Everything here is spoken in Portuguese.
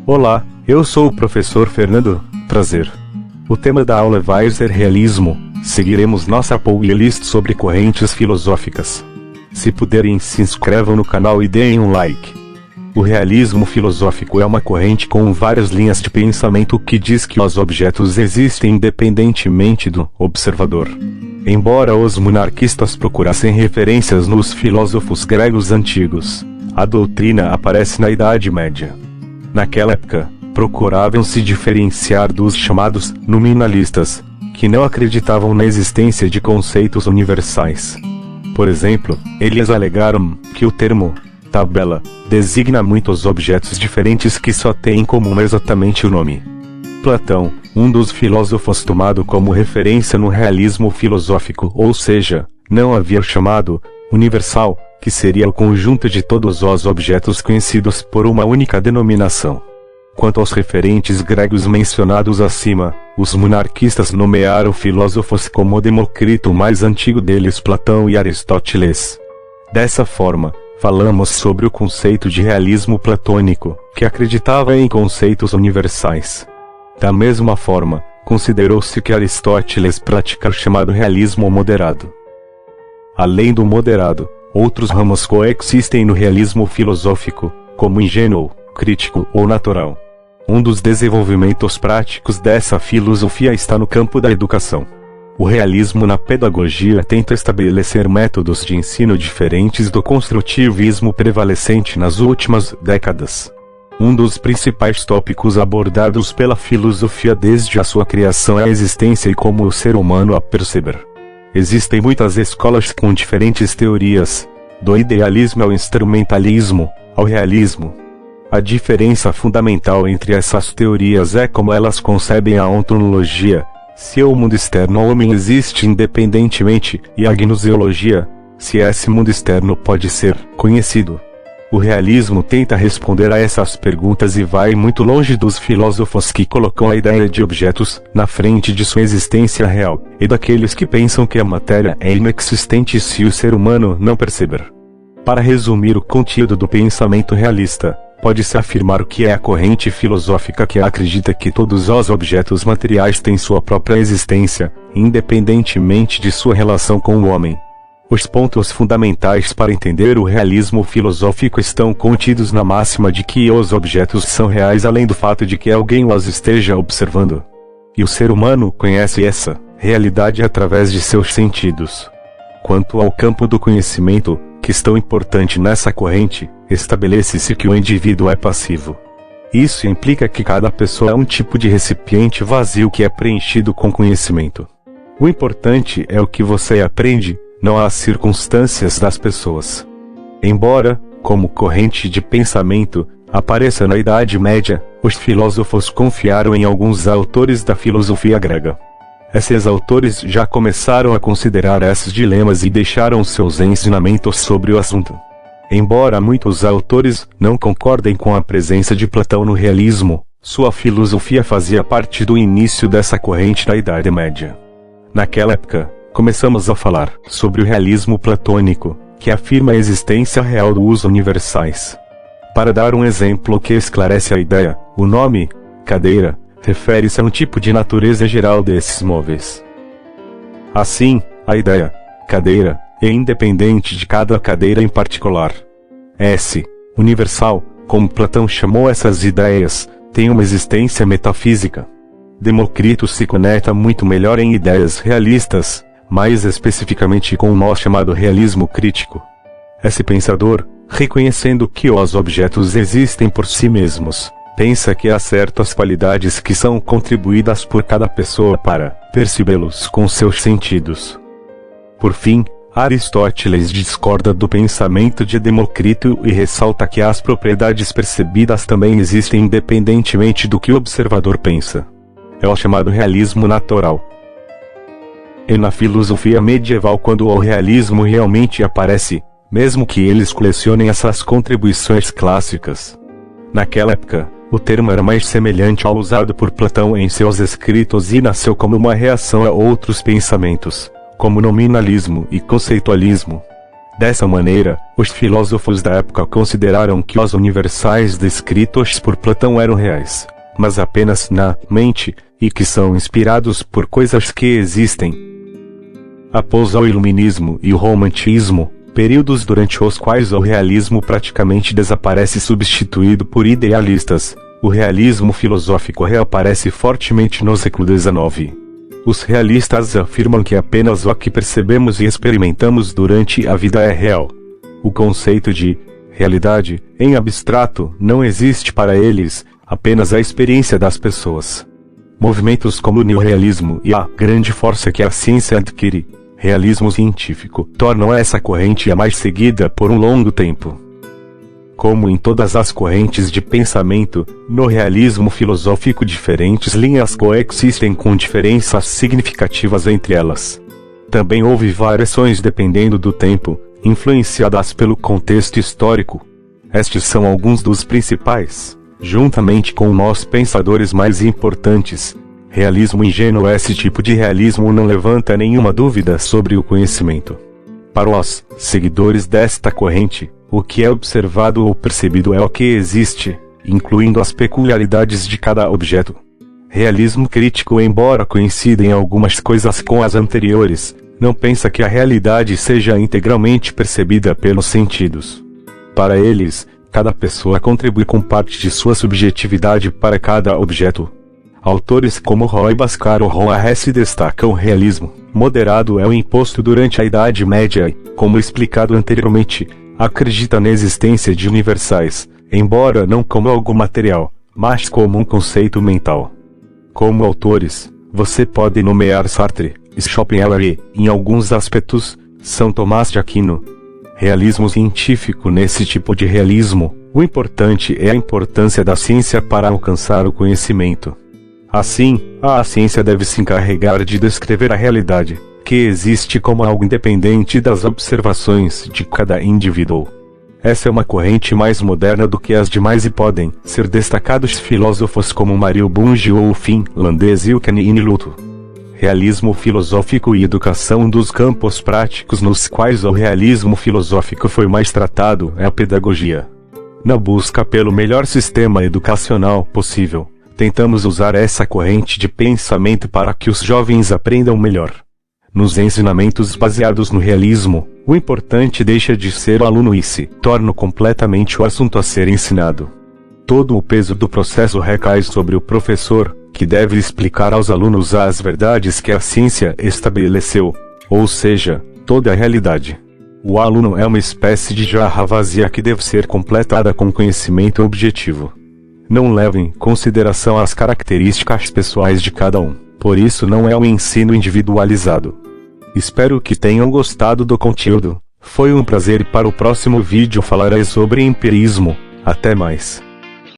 Olá, eu sou o professor Fernando, prazer. O tema da aula vai ser realismo. Seguiremos nossa playlist sobre correntes filosóficas. Se puderem, se inscrevam no canal e deem um like. O realismo filosófico é uma corrente com várias linhas de pensamento que diz que os objetos existem independentemente do observador. Embora os monarquistas procurassem referências nos filósofos gregos antigos, a doutrina aparece na Idade Média. Naquela época, procuravam se diferenciar dos chamados nominalistas, que não acreditavam na existência de conceitos universais. Por exemplo, eles alegaram que o termo tabela designa muitos objetos diferentes que só têm em comum exatamente o nome. Platão, um dos filósofos tomado como referência no realismo filosófico, ou seja, não havia chamado universal, que seria o conjunto de todos os objetos conhecidos por uma única denominação. Quanto aos referentes gregos mencionados acima, os monarquistas nomearam filósofos como Demócrito, o mais antigo deles Platão e Aristóteles. Dessa forma, falamos sobre o conceito de realismo platônico, que acreditava em conceitos universais. Da mesma forma, considerou-se que Aristóteles praticava o chamado realismo moderado. Além do moderado, outros ramos coexistem no realismo filosófico, como ingênuo, crítico ou natural. Um dos desenvolvimentos práticos dessa filosofia está no campo da educação. O realismo na pedagogia tenta estabelecer métodos de ensino diferentes do construtivismo prevalecente nas últimas décadas. Um dos principais tópicos abordados pela filosofia desde a sua criação é a existência e como o ser humano a perceber. Existem muitas escolas com diferentes teorias, do idealismo ao instrumentalismo, ao realismo. A diferença fundamental entre essas teorias é como elas concebem a ontologia, se o mundo externo ao homem existe independentemente, e a gnoseologia, se esse mundo externo pode ser conhecido. O realismo tenta responder a essas perguntas e vai muito longe dos filósofos que colocam a ideia de objetos na frente de sua existência real, e daqueles que pensam que a matéria é inexistente se o ser humano não perceber. Para resumir o conteúdo do pensamento realista, pode-se afirmar que é a corrente filosófica que acredita que todos os objetos materiais têm sua própria existência, independentemente de sua relação com o homem. Os pontos fundamentais para entender o realismo filosófico estão contidos na máxima de que os objetos são reais além do fato de que alguém os esteja observando. E o ser humano conhece essa realidade através de seus sentidos. Quanto ao campo do conhecimento, questão importante nessa corrente, estabelece-se que o indivíduo é passivo. Isso implica que cada pessoa é um tipo de recipiente vazio que é preenchido com conhecimento. O importante é o que você aprende, não as circunstâncias das pessoas. Embora, como corrente de pensamento, apareça na Idade Média, os filósofos confiaram em alguns autores da filosofia grega. Esses autores já começaram a considerar esses dilemas e deixaram seus ensinamentos sobre o assunto. Embora muitos autores não concordem com a presença de Platão no realismo, sua filosofia fazia parte do início dessa corrente da Idade Média. Naquela época, começamos a falar sobre o realismo platônico, que afirma a existência real dos universais. Para dar um exemplo que esclarece a ideia, o nome, cadeira, refere-se a um tipo de natureza geral desses móveis. Assim, a ideia, cadeira, é independente de cada cadeira em particular. Universal, como Platão chamou essas ideias, tem uma existência metafísica. Demócrito se conecta muito melhor em ideias realistas, mais especificamente com o nosso chamado realismo crítico. Esse pensador, reconhecendo que os objetos existem por si mesmos, pensa que há certas qualidades que são contribuídas por cada pessoa para percebê-los com seus sentidos. Por fim, Aristóteles discorda do pensamento de Demócrito e ressalta que as propriedades percebidas também existem independentemente do que o observador pensa. É o chamado realismo natural. E na filosofia medieval, quando o realismo realmente aparece, mesmo que eles colecionem essas contribuições clássicas. Naquela época, o termo era mais semelhante ao usado por Platão em seus escritos e nasceu como uma reação a outros pensamentos, como nominalismo e conceitualismo. Dessa maneira, os filósofos da época consideraram que os universais descritos por Platão eram reais, mas apenas na mente, e que são inspirados por coisas que existem. Após o Iluminismo e o Romantismo, períodos durante os quais o realismo praticamente desaparece substituído por idealistas, o realismo filosófico reaparece fortemente no século XIX. Os realistas afirmam que apenas o que percebemos e experimentamos durante a vida é real. O conceito de realidade, em abstrato, não existe para eles, apenas a experiência das pessoas. Movimentos como o neorrealismo e a grande força que a ciência adquire, realismo científico, tornam essa corrente a mais seguida por um longo tempo. Como em todas as correntes de pensamento, no realismo filosófico diferentes linhas coexistem com diferenças significativas entre elas. Também houve variações dependendo do tempo, influenciadas pelo contexto histórico. Estes são alguns dos principais, juntamente com os pensadores mais importantes. Realismo ingênuo. Esse tipo de realismo não levanta nenhuma dúvida sobre o conhecimento. Para os seguidores desta corrente, o que é observado ou percebido é o que existe, incluindo as peculiaridades de cada objeto. Realismo crítico, embora coincida em algumas coisas com as anteriores, não pensa que a realidade seja integralmente percebida pelos sentidos. Para eles, cada pessoa contribui com parte de sua subjetividade para cada objeto. Autores como Roy Bhaskar ou Ron Arrest destacam o realismo moderado é o imposto durante a Idade Média e, como explicado anteriormente, acredita na existência de universais, embora não como algo material, mas como um conceito mental. Como autores, você pode nomear Sartre, Schopenhauer e, em alguns aspectos, São Tomás de Aquino. Realismo científico. Nesse tipo de realismo, o importante é a importância da ciência para alcançar o conhecimento. Assim, a ciência deve se encarregar de descrever a realidade, que existe como algo independente das observações de cada indivíduo. Essa é uma corrente mais moderna do que as demais e podem ser destacados filósofos como Mario Bunge ou o finlandês Ilkka Niiniluoto. Realismo filosófico e educação. Dos campos práticos nos quais o realismo filosófico foi mais tratado é a pedagogia. Na busca pelo melhor sistema educacional possível, tentamos usar essa corrente de pensamento para que os jovens aprendam melhor. Nos ensinamentos baseados no realismo, o importante deixa de ser o aluno e se torna completamente o assunto a ser ensinado. Todo o peso do processo recai sobre o professor, que deve explicar aos alunos as verdades que a ciência estabeleceu, ou seja, toda a realidade. O aluno é uma espécie de jarra vazia que deve ser completada com conhecimento objetivo. Não leva em consideração as características pessoais de cada um, por isso não é um ensino individualizado. Espero que tenham gostado do conteúdo. Foi um prazer e para o próximo vídeo falarei sobre empirismo. Até mais.